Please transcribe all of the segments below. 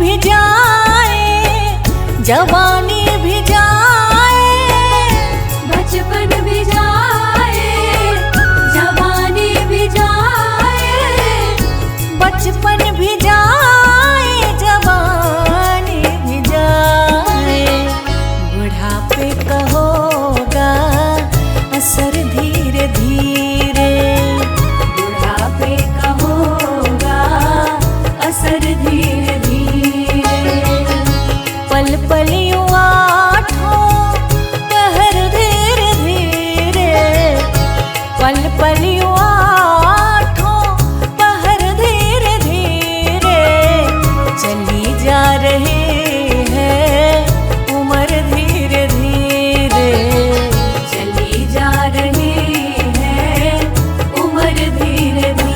भी जाए, जवानी भी जाए, बचपन भी जाए, जवानी भी जाए, बचपन भी जाए, जवानी भी जाए। बुढ़ापे का होगा असर धीरे धीरे, बुढ़ापे का होगा असर धीरे धीरे। पल पल यूं आठों पहर धीरे धीरे, पल पल यूं आठों पहर धीरे धीरे। चली जा रही है उम्र धीरे धीरे, चली जा रही है उम्र धीरे धीरे।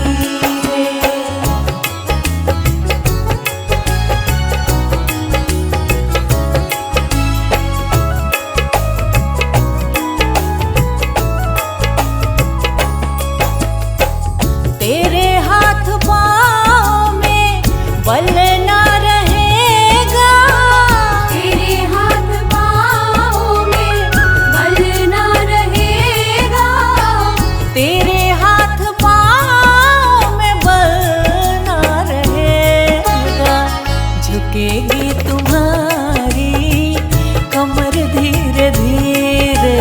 तेरे हाथ पाँव में बल ना रहेगा, तेरे हाथ पाँव में बल ना रहेगा, तेरे हाथ पाँव में बल ना रहेगा। झुकेगी तुम्हारी कमर धीरे धीरे,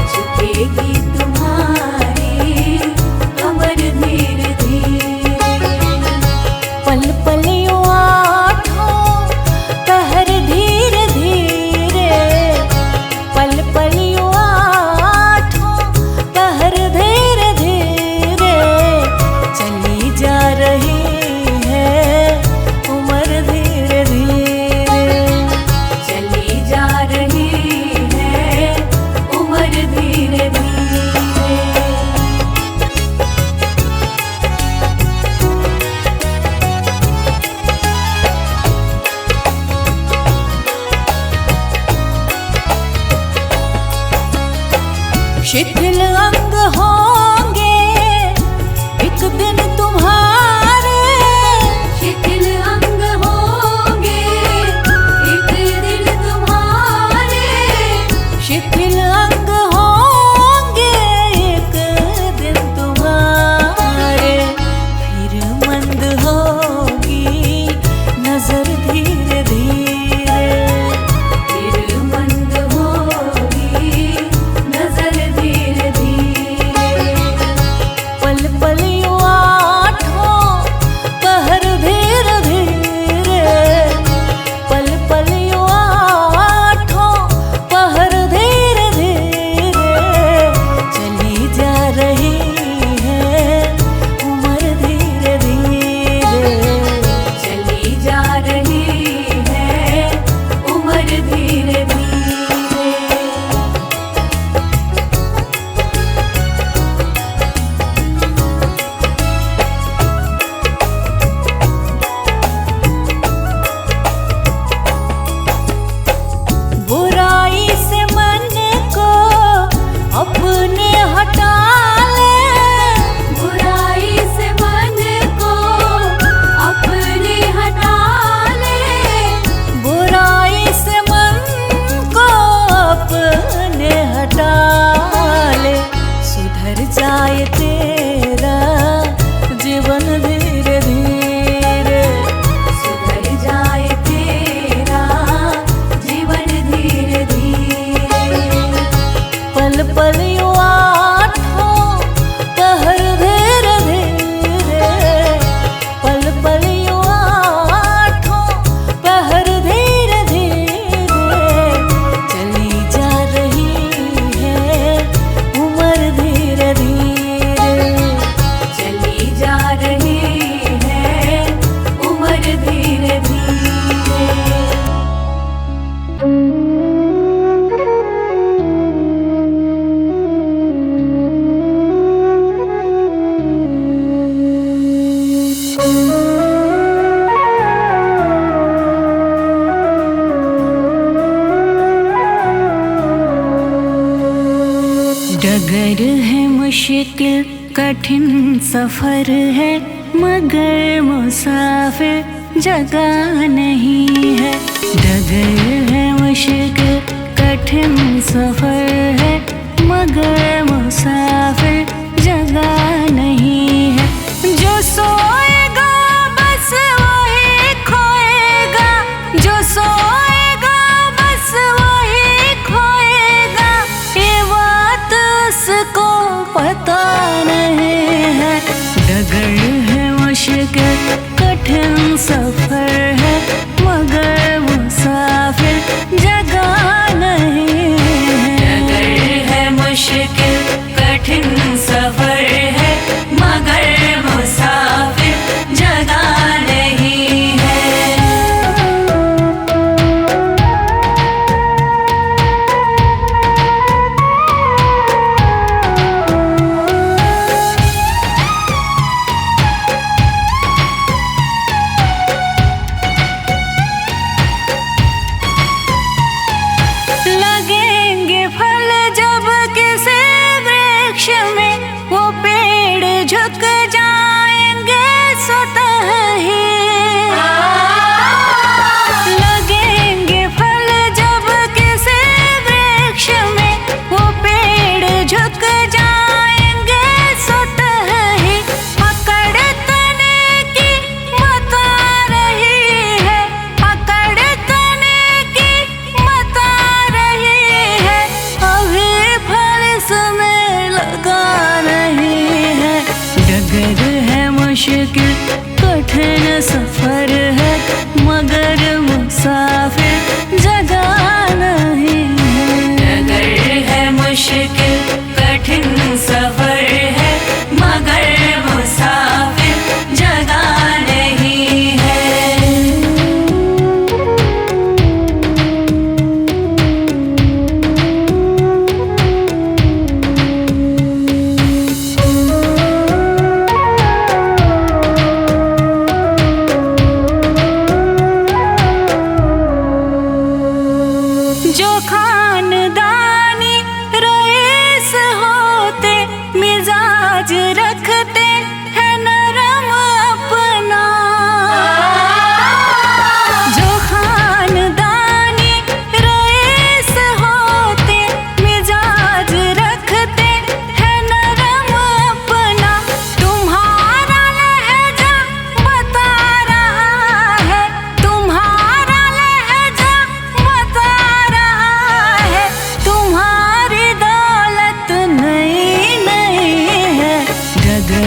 झुकेगी तुम्हारी कमर धीरे धीरे। पल पल यूं आठों पहर धीरे धीरे, पल पल यूं आठों पहर धीरे धीरे। चली जा रही है उम्र धीरे धीरे, चली जा रही है उम्र धीरे धीरे। शिथिल अंग होंगे एक दिन तुम्हारे, शिथिल अंग होंगे एक दिन तुम्हारे, शिथिल अंग होंगे एक दिन तुम्हारे। फिर मंद होगी नजर धीरे धीरे, फिर मंद होगी नजर धीरे धीरे। पल पल यूं आठों पहर धीरे धीरे, पल पल यूं आठों पहर धीरे धीरे। चली जा रही है उम्र धीरे धीरे, चली जा रही है उम्र धीरे धीरे। बुराई से मन को अपने हटा ले, बुराई से मन को अपने हटा ले, बुराई से मन को अपने हटा ले। सुधर जाए तेरा जीवन धीरे धीरे, सुधर जाए तेरा जीवन धीरे धीरे। पल पल यूं आठों पहर धीरे धीरे, पल पल यूं आठों पहर धीरे धीरे। चली जा रही है उम्र धीरे धीरे, चली जा रही है उम्र धीरे धीरे। डगर है मुश्किल कठिन सफर है, मगर मुसाफिर जगह नहीं है। डगर है मुश्किल कठिन सफर है, मगर मुसाफिर जगह नहीं है। जो सोएगा बस वही खोएगा, जो सोएगा बस वही खोएगा, ये बात उसको पता नहीं है। डगर है मुश्किल कठिन सफर है, मगर मुसाफिर जगह नहीं है। डगर है मुश्किल कठिन सफर है, मगर मुसाफिर जगह नहीं है। लगेंगे फल जब किसी वृक्ष में, वो पेड़ झुक जाएंगे स्वतः ही। लगेंगे फल जब किसी वृक्ष में, वो पेड़ झुक जाएंगे स्वतः ही। पकड़ तने की बता रही है, पकड़ तने की बता रही है, अभी फल इसमें लगा नहीं है। डगर है मुश्किल कठिन सफर है, मगर मुसाफिर जगह नहीं है। डगर है मुश्किल कठिन सफर है, मगर मुसाफिर जगह नहीं है। जो खानदानी रईस होते, मिजाज रखते हैं नरम अपना। जो खानदानी रईस होते, मिजाज रखते हैं नरम अपना। तुम्हारा लहजा बता रहा है, तुम्हारा लहजा बता रहा है, तुम्हारी दौलत नहीं नहीं है। डगर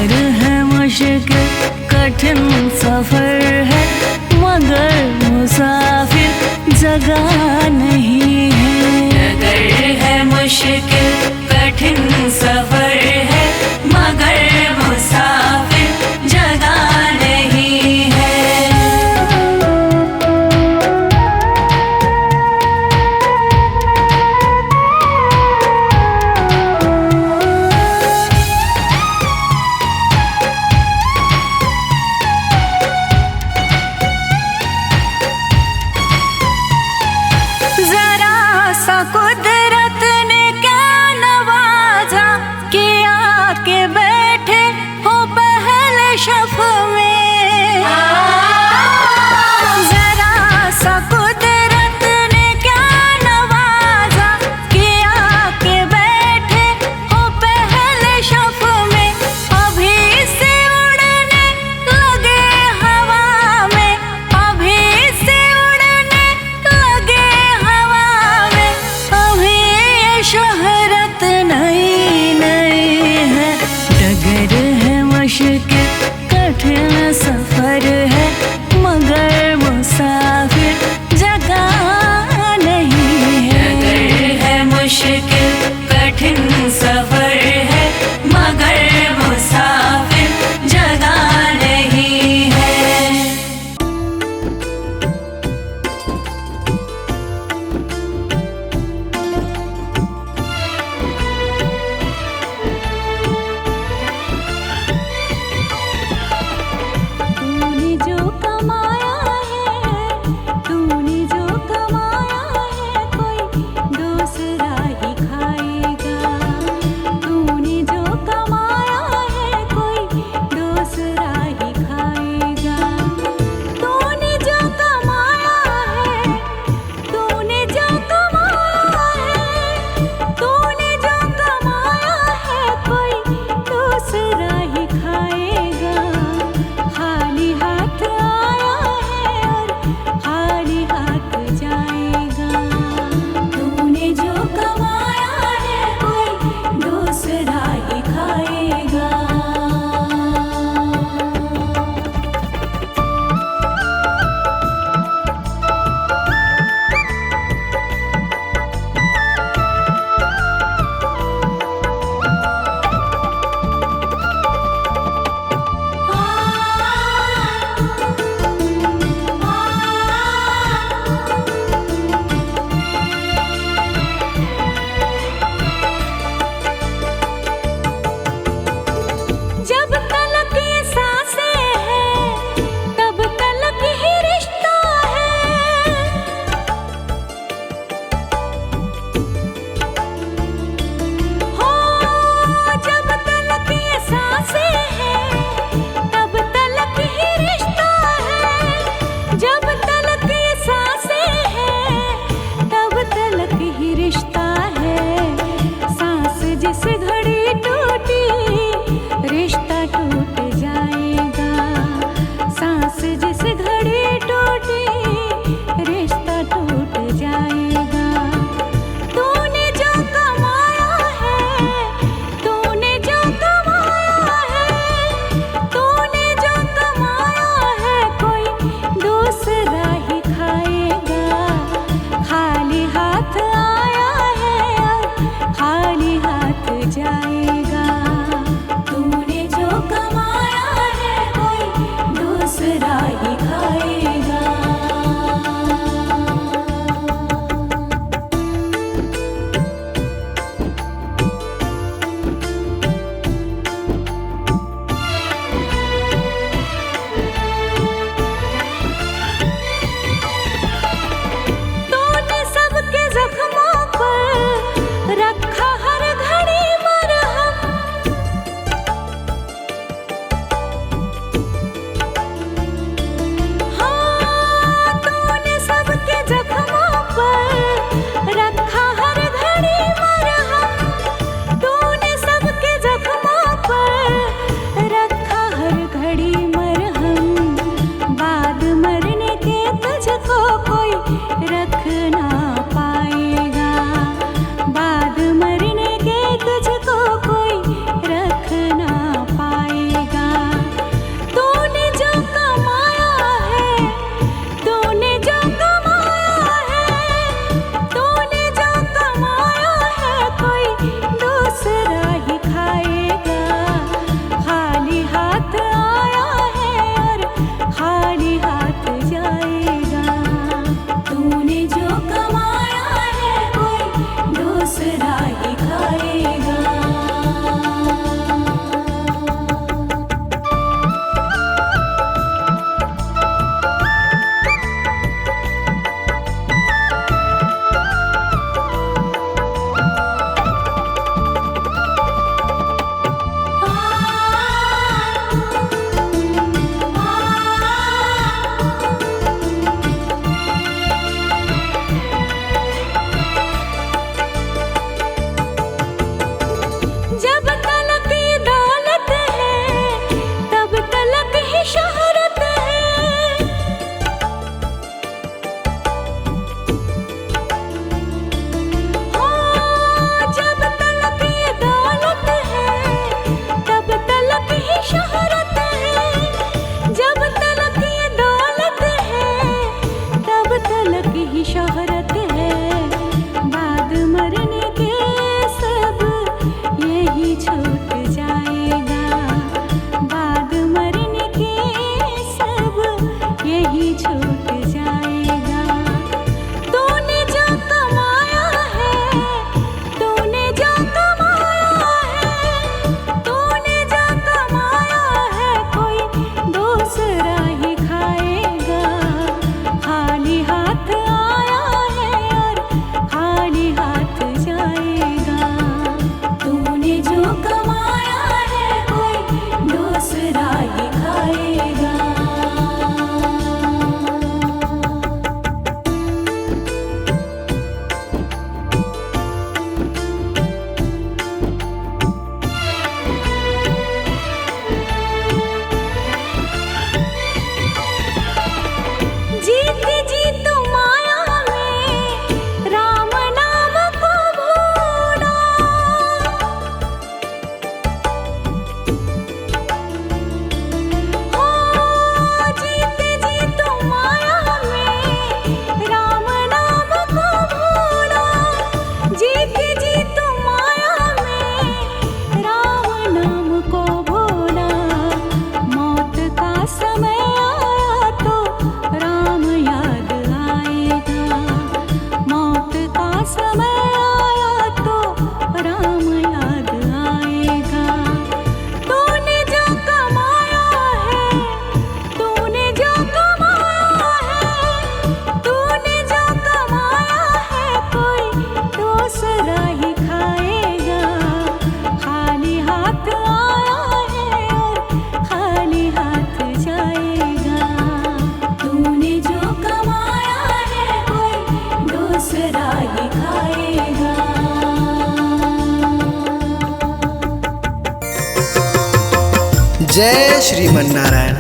जय श्रीमन नारायण।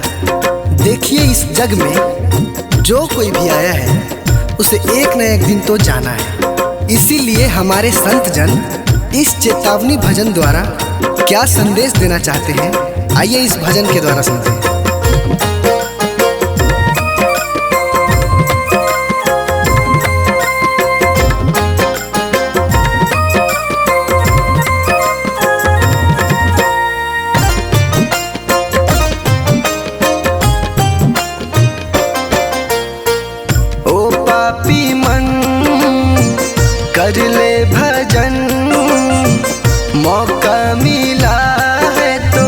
देखिए, इस जग में जो कोई भी आया है उसे एक न एक दिन तो जाना है। इसीलिए हमारे संत जन इस चेतावनी भजन द्वारा क्या संदेश देना चाहते हैं, आइए इस भजन के द्वारा सुनते हैं। पापी मन कर ले भजन, मौका मिला है तो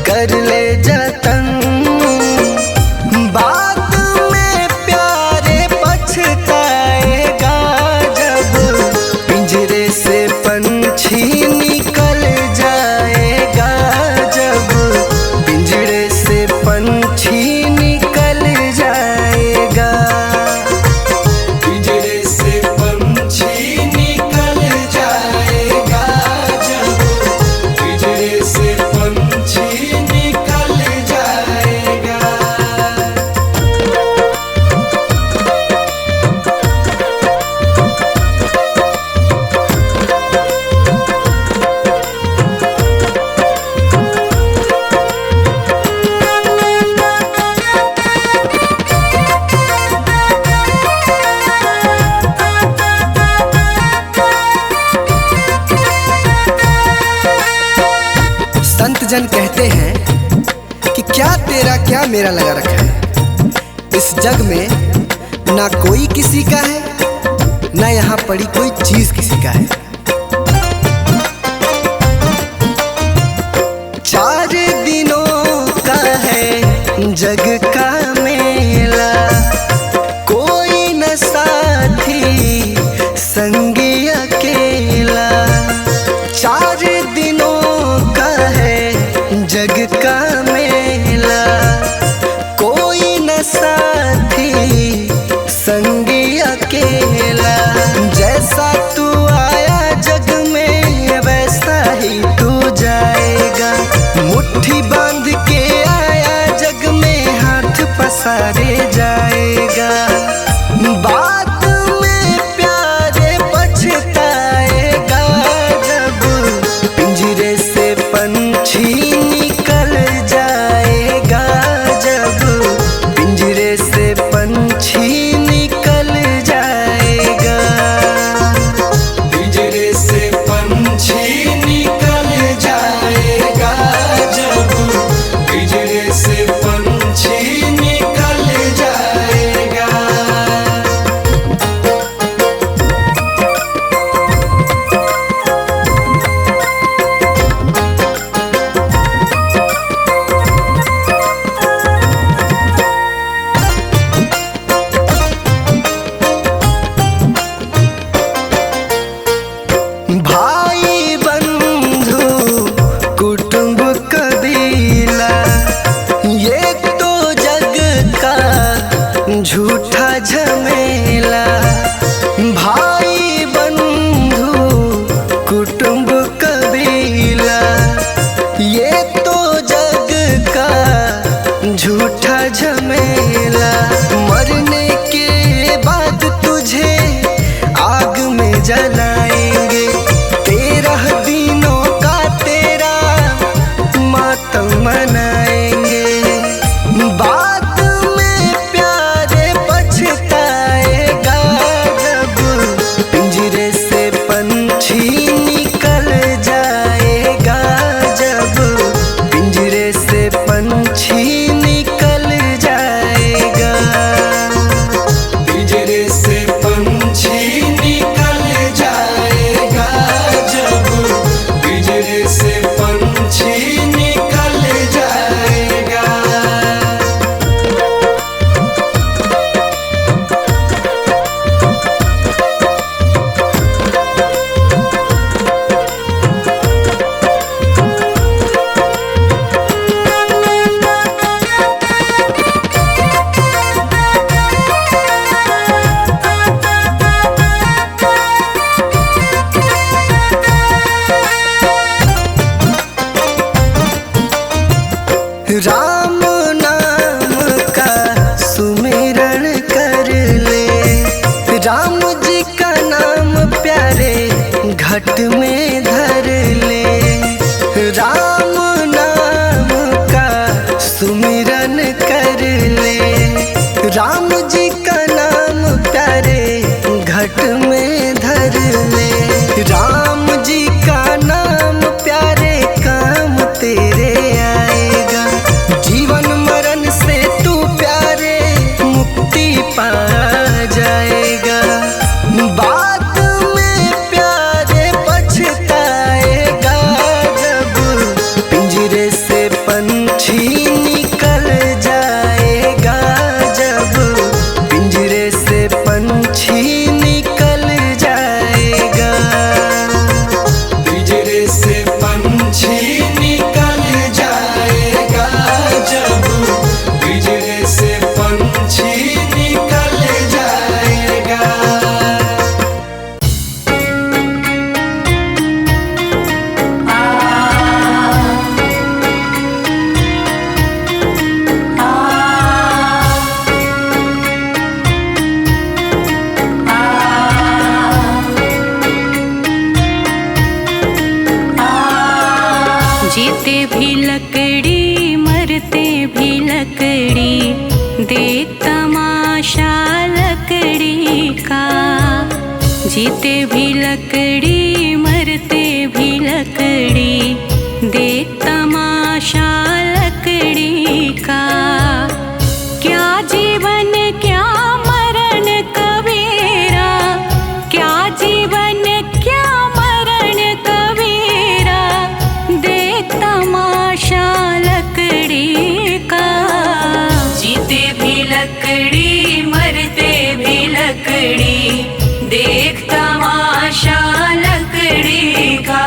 कर ले जतन। बाद में प्यारे पछताएगा जब पिंजरे से पंछी निकल जाएगा, जब पिंजरे से पंछी निकल जाएगा। संत जन कहते हैं कि क्या तेरा क्या मेरा लगा रखा है। इस जग में ना कोई किसी का है, ना यहाँ पड़ी कोई चीज किसी का है। 4 दिनों का है जग का मेला, कोई न साथी संगी अकेला। 4 दिनों का है जग का मेला, कोई न साथी संगी अकेला। जैसा तू आया जग में वैसा ही तू जाएगा, मुट्ठी बांध के आया जग में हाथ पसारे जाएगा। बाद में प्यारे पछताएगा जब पिंजरे से पंछी निकल जाएगा, जब पिंजरे से पंछी निकल जाएगा। पिंजरे से पंछी निकल जाएगा, जब पिंजरे से पंछी निकल जाएगा। भाई बंधु कुटुंब कबीला, ये तो जग का झूठा झमेला। भाई बंधु कुटुंब कबीला, ये तो जग का झूठा झमेला। मरने के बाद तुझे आग में जलाएंगे, 13 दिनों का तेरा मातम मनाएंगे। बाद में प्यारे पछताएगा जब पिंजरे से पंछी निकल जाएगा, जब पिंजरे से पंछी निकल जाएगा। पिंजरे से पंछी निकल जाएगा, जब पिंजरे से पंछी निकल जाएगा। घट में धर ले। राम नाम का सुमिरन कर ले, राम जी का नाम प्यारे घट में धर ले। राम जी का नाम प्यारे काम तेरे आएगा, जीवन मरण से तू प्यारे मुक्ति पा जाएगा। बाद में प्यारे पछताएगा, जब पिंजरे से पंछी निकल जाएगा, जब पिंजरे से पंछी निकल जाएगा। पिंजरे से पंछी निकल जाएगा, जब पिंजरे से पंछी निकल जाएगा। जीते भी लकड़ी मरते भी लकड़ी, देख तमाशा लकड़ी का। जीते भी लकड़ी मरते भी लकड़ी, देख तमाशा लकड़ी का। क्या जीवन क्या मरण कबीरा, क्या जीवन क्या मरण कबीरा, देख तमाशा लकड़ी का। जीते भी लकड़ी मरते भी लकड़ी, देख तमाशा लकड़ी का।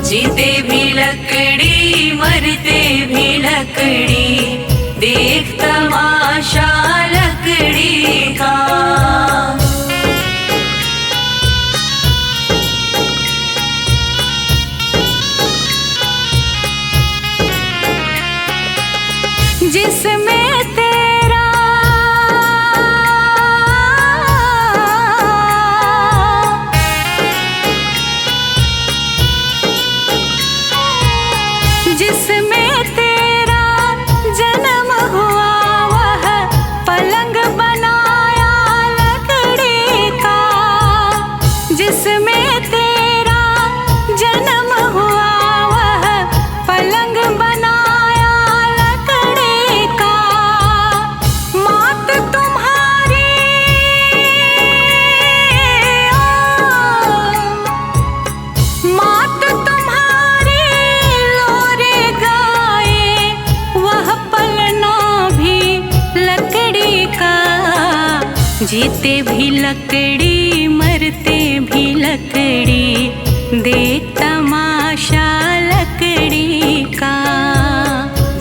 जीते भी लकड़ी मरते भी लकड़ी, देख तमाशा लकड़ी का। जिसमें तेरा जिसमें तेरा जन्म हुआ, वह पलंग बनाया लकड़ी का। जिसमें तेरा जन्म हुआ, वह पलंग बनाया लकड़ी का। मात तुम्हारी मात तुम्हारी लोरे गाए, वह पलना भी लकड़ी का। जीते भी लकड़ी मरते भी लकड़ी, देख तमाशा लकड़ी का।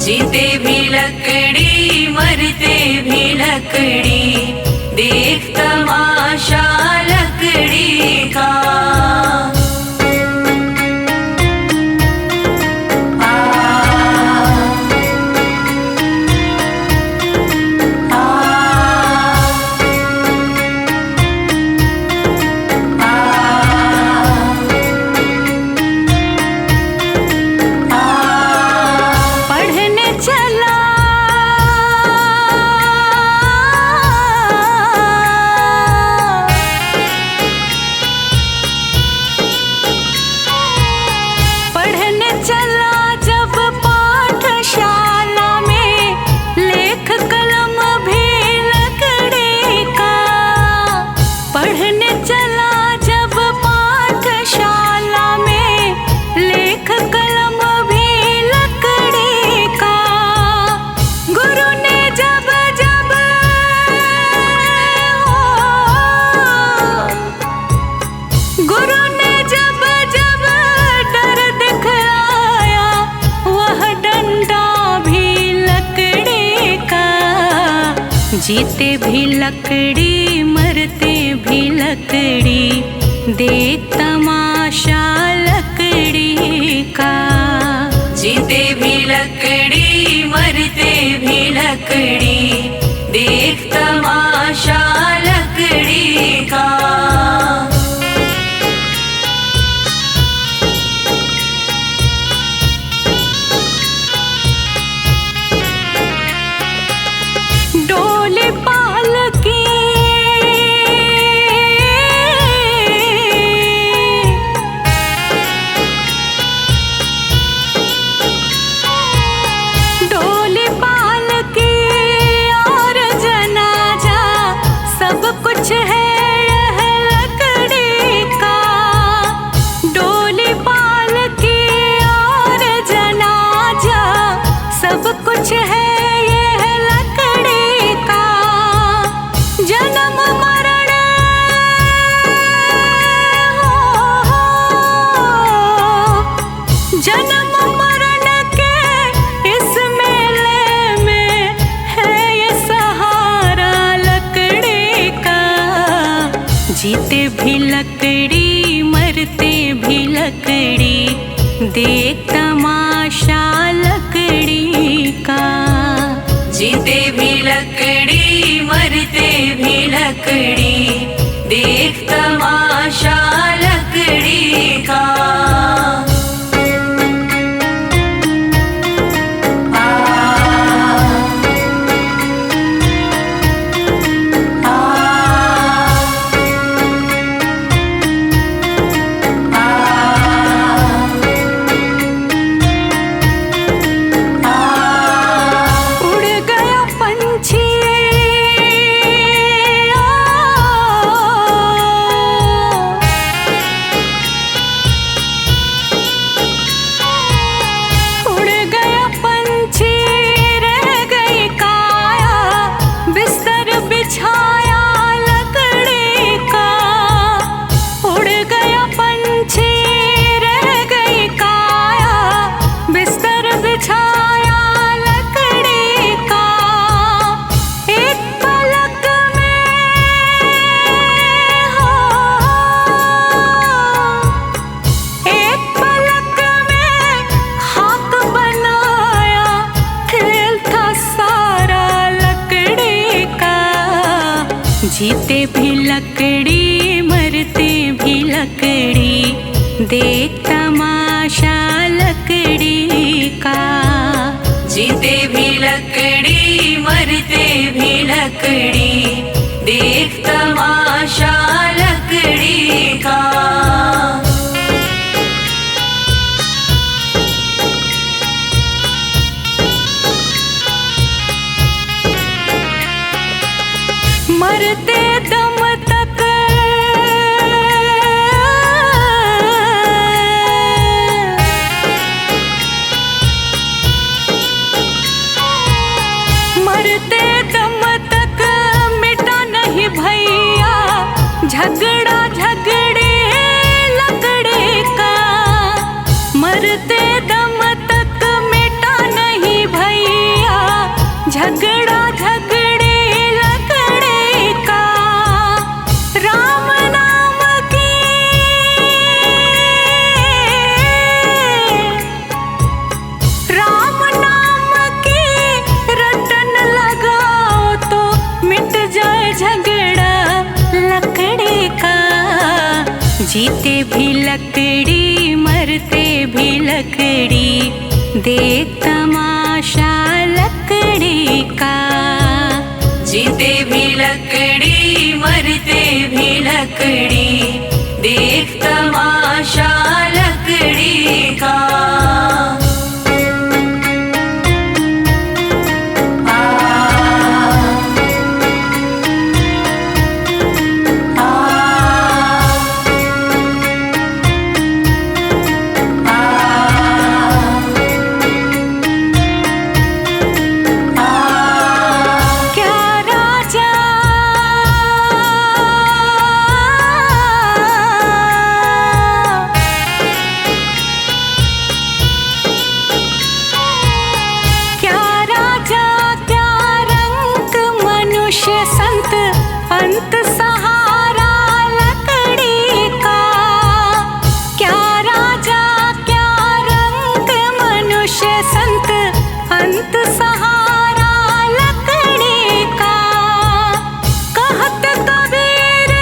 जीते भी लकड़ी मरते भी लकड़ी, देख तमाशा लकड़ी का। पढ़ने चला पढ़ने चला जब पाठशाला में, लेख कलम भी लकड़ी का। पढ़ने चला जब पाठशाला में, लेख कलम भी लकड़ी का। गुरु ने जब जब गुरु ने जब जब डर दिखलाया, वह डंडा भी लकड़ी का। जीते भी लकड़ी मरते भी लकड़ी, देख तमाशा लकड़ी का। जीते भी लकड़ी मरते भी लकड़ी, देख तमाशा लकड़ी का। देख तमाशा लकड़ी का। जीते भी लकड़ी मरते भी लकड़ी, देख तमाशा लकड़ी का। जीते भी लकड़ी मरते भी लकड़ी, देख तमाशा लकड़ी का। जीते भी लकड़ी मरते भी लकड़ी, देख तमाशा लकड़ी का। मरते दम तक मरते दम तक मिटा नहीं भैया झगड़ा झगड़े लकड़े का। मरते दम तक मिटा नहीं भैया झगड़ा झगड़े जीते भी लकड़ी मरते भी लकड़ी, देख तमाशा लकड़ी का। जीते भी लकड़ी मरते भी लकड़ी, देख तमाशा लकड़ी का। अंत सहारा लकड़ी का। क्या राजा क्या रंग मनुष्य संत, अंत सहारा लकड़ी का। कहत कबीर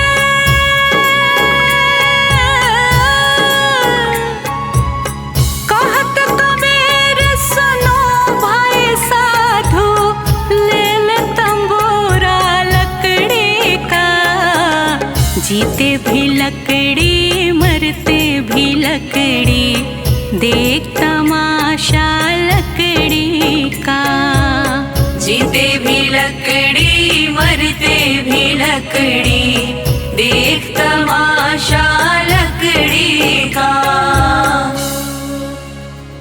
कहत कबीर सुनो भाई साधु, ले ले तंबूरा लकड़ी का। जीते भी लकड़ी मरते भी लकड़ी, देख तमाशा लकड़ी का। जीते भी लकड़ी मरते भी लकड़ी,